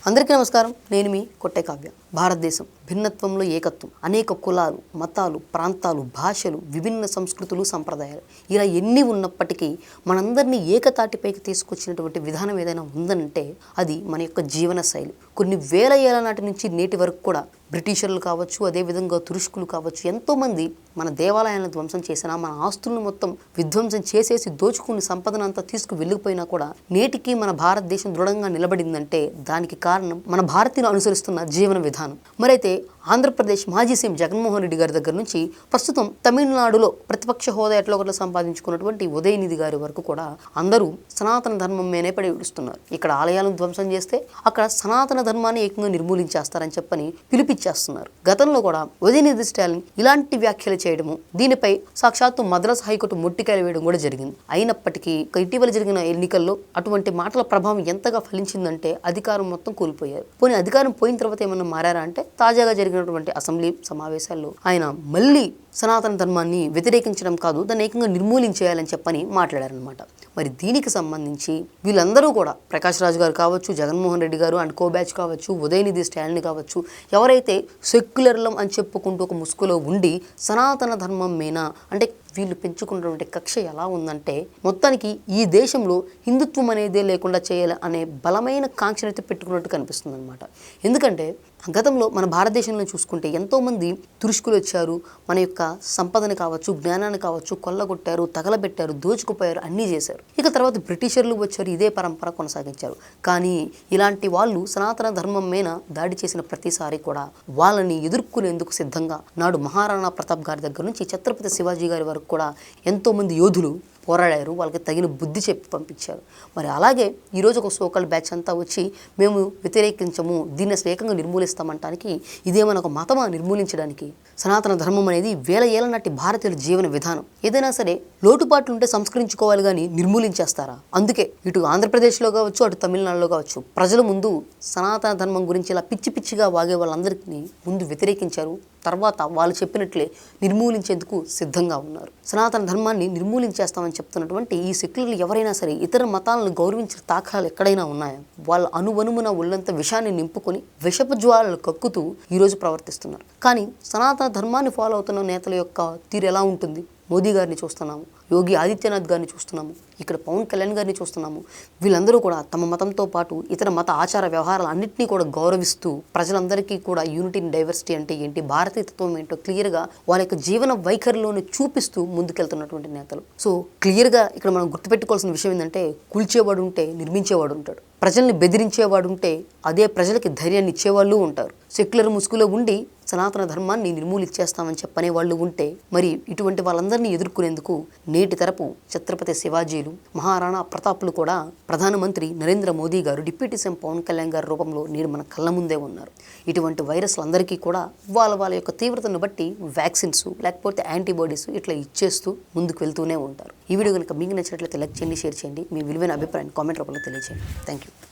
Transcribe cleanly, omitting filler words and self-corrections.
అందరికీ నమస్కారం. నేను మీ కొట్టే కావ్య. భారతదేశం భిన్నత్వంలో ఏకత్వం, అనేక కులాలు, మతాలు, ప్రాంతాలు, భాషలు, విభిన్న సంస్కృతులు, సంప్రదాయాలు ఇలా ఎన్ని ఉన్నప్పటికీ మనందరినీ ఏకతాటిపైకి తీసుకొచ్చినటువంటి విధానం ఏదైనా ఉందంటే అది మన యొక్క జీవన శైలి. కొన్ని వేల ఏళ్ల నాటి నుంచి నేటి వరకు కూడా బ్రిటిషర్లు కావచ్చు, అదేవిధంగా తురుష్కులు కావచ్చు, ఎంతోమంది మన దేవాలయాలను ధ్వంసం చేసినా, మన ఆస్తులను మొత్తం విధ్వంసం చేసేసి దోచుకుని సంపదను అంతా తీసుకు వెళ్ళిపోయినా కూడా నేటికి మన భారతదేశం దృఢంగా నిలబడిందంటే దానికి కారణం మన భారతీయులు అనుసరిస్తున్న జీవన విధానం. మరైతే ఆంధ్రప్రదేశ్ మాజీ సీఎం జగన్మోహన్ రెడ్డి గారి దగ్గర నుంచి ప్రస్తుతం తమిళనాడులో ప్రతిపక్ష హోదా ఎట్లా ఒకటి సంపాదించుకున్నటువంటి ఉదయనిధి గారి వరకు కూడా అందరూ సనాతన ధర్మం మీనే పడి విడుస్తున్నారు. ఇక్కడ ఆలయాలను ధ్వంసం చేస్తే అక్కడ సనాతన ధర్మాన్ని ఏకంగా నిర్మూలించేస్తారని చెప్పని పిలిపిచ్చేస్తున్నారు. గతంలో కూడా ఉదయనిధి స్టాలిన్ ఇలాంటి వ్యాఖ్యలు చేయడము, దీనిపై సాక్షాత్తు మద్రాస్ హైకోర్టు మొట్టికాయలు వేయడం కూడా జరిగింది. అయినప్పటికీ ఇటీవల జరిగిన ఎన్నికల్లో అటువంటి మాటల ప్రభావం ఎంతగా ఫలించిందంటే అధికారం మొత్తం కోల్పోయారు. పోనీ అధికారం పోయిన తర్వాత ఏమన్నా మారారా అంటే తాజాగా జరిగినటువంటి అసెంబ్లీ సమావేశాల్లో ఆయన మళ్ళీ సనాతన ధర్మాన్ని వ్యతిరేకించడం కాదు, దాన్ని ఏకంగా నిర్మూలించేయాలని చెప్పని మాట్లాడారనమాట. మరి దీనికి సంబంధించి వీళ్ళందరూ కూడా ప్రకాష్ రాజ్ గారు కావచ్చు, జగన్మోహన్ రెడ్డి గారు అండ్ కో బ్యాచ్ కావచ్చు, ఉదయనిధి స్టాలిన్ కావచ్చు, ఎవరైతే సెక్యులర్లం అని చెప్పుకుంటూ ఒక ముసుగులో ఉండి సనాతన ధర్మం మీద అంటే వీళ్ళు పెంచుకున్నటువంటి కక్ష ఎలా ఉందంటే మొత్తానికి ఈ దేశంలో హిందుత్వం అనేదే లేకుండా చేయాలి అనే బలమైన కాంక్షనైతే పెట్టుకున్నట్టు కనిపిస్తుంది అనమాట. ఎందుకంటే గతంలో మన భారతదేశంలో చూసుకుంటే ఎంతోమంది తురుష్కులు వచ్చారు, మన యొక్క సంపదని కావచ్చు, జ్ఞానాన్ని కావచ్చు కొల్లగొట్టారు, తగలబెట్టారు, దోచుకుపోయారు, అన్నీ చేశారు. ఇక తర్వాత బ్రిటిషర్లు వచ్చారు, ఇదే పరంపర కొనసాగించారు. కానీ ఇలాంటి వాళ్ళు సనాతన ధర్మం మీద దాడి చేసిన ప్రతిసారి కూడా వాళ్ళని ఎదుర్కొనేందుకు సిద్ధంగా నాడు మహారాణా ప్రతాప్ గారి దగ్గర నుంచి ఛత్రపతి శివాజీ గారి వరకు కూడా ఎంతోమంది యోధులు పోరాడారు, వాళ్ళకి తగిన బుద్ధి చెప్పి పంపించారు. మరి అలాగే ఈరోజు ఒక సోకల్ బ్యాచ్ అంతా వచ్చి మేము వ్యతిరేకించము, దీన్ని అసలు ఏకంగా నిర్మూలిస్తామంటానికి ఇదేమైనా ఒక మతమా నిర్మూలించడానికి? సనాతన ధర్మం అనేది వేల ఏళ్ల నాటి భారతీయుల జీవన విధానం. ఏదైనా సరే లోటుపాట్లు ఉంటే సంస్కరించుకోవాలి కానీ నిర్మూలించేస్తారా? అందుకే ఇటు ఆంధ్రప్రదేశ్లో కావచ్చు, అటు తమిళనాడులో కావచ్చు ప్రజల ముందు సనాతన ధర్మం గురించి ఇలా పిచ్చి పిచ్చిగా వాగే వాళ్ళందరికీ ముందు వ్యతిరేకించారు, తర్వాత వాళ్ళు చెప్పినట్లే నిర్మూలించేందుకు సిద్ధంగా ఉన్నారు. సనాతన ధర్మాన్ని నిర్మూలించేస్తామని చెప్తున్నటువంటి ఈ సెక్యులర్లు ఎవరైనా సరే ఇతర మతాలను గౌరవించిన దాఖలాలు ఎక్కడైనా ఉన్నాయా? వాళ్ళ అణువణువున ఒళ్ళంత విషాన్ని నింపుకొని విషపు జ్వాలలు కక్కుతూ ఈరోజు ప్రవర్తిస్తున్నారు. కానీ సనాతన ధర్మాన్ని ఫాలో అవుతున్న నేతల యొక్క తీరు ఎలా ఉంటుంది? మోదీ గారిని చూస్తున్నాము, యోగి ఆదిత్యనాథ్ గారిని చూస్తున్నాము, ఇక్కడ పవన్ కళ్యాణ్ గారిని చూస్తున్నాము. వీళ్ళందరూ కూడా తమ మతంతో పాటు ఇతర మత ఆచార వ్యవహారాలు అన్నింటినీ కూడా గౌరవిస్తూ ప్రజలందరికీ కూడా యూనిటీ ఇన్ డైవర్సిటీ అంటే ఏంటి, భారతీయతత్వం ఏంటో క్లియర్గా వాళ్ళ యొక్క జీవన వైఖరిలోనే చూపిస్తూ ముందుకెళ్తున్నటువంటి నేతలు. సో క్లియర్గా ఇక్కడ మనం గుర్తుపెట్టుకోవాల్సిన విషయం ఏంటంటే కూల్చేవాడు ఉంటే నిర్మించేవాడు ఉంటాడు, ప్రజల్ని బెదిరించేవాడు ఉంటే అదే ప్రజలకి ధైర్యాన్ని ఇచ్చేవాళ్ళు ఉంటారు. సెక్యులర్ ముసుగులో ఉండి సనాతన ధర్మాన్ని నిర్మూలించేస్తామని చెప్పనే వాళ్ళు ఉంటే మరి ఇటువంటి వాళ్ళందరినీ ఎదుర్కొనేందుకు నేటి తరపు ఛత్రపతి శివాజీలు, మహారాణా ప్రతాప్లు కూడా ప్రధానమంత్రి నరేంద్ర మోదీ గారు, డిప్యూటీ సీఎం పవన్ కళ్యాణ్ గారి రూపంలో నేడు మన కళ్ళ ముందే ఉన్నారు. ఇటువంటి వైరస్లందరికీ కూడా వాళ్ళ యొక్క తీవ్రతను బట్టి వ్యాక్సిన్స్ లేకపోతే యాంటీబాడీస్ ఇట్లా ఇచ్చేస్తూ ముందుకు వెళ్తూనే ఉంటారు. ఈ వీడియో కనుక మీకు నచ్చినట్లయితే లైక్ చేయండి, షేర్ చేయండి, మీ విలువైన అభిప్రాయాన్ని కామెంట్ రూపంలో తెలియజేయండి. Thank you.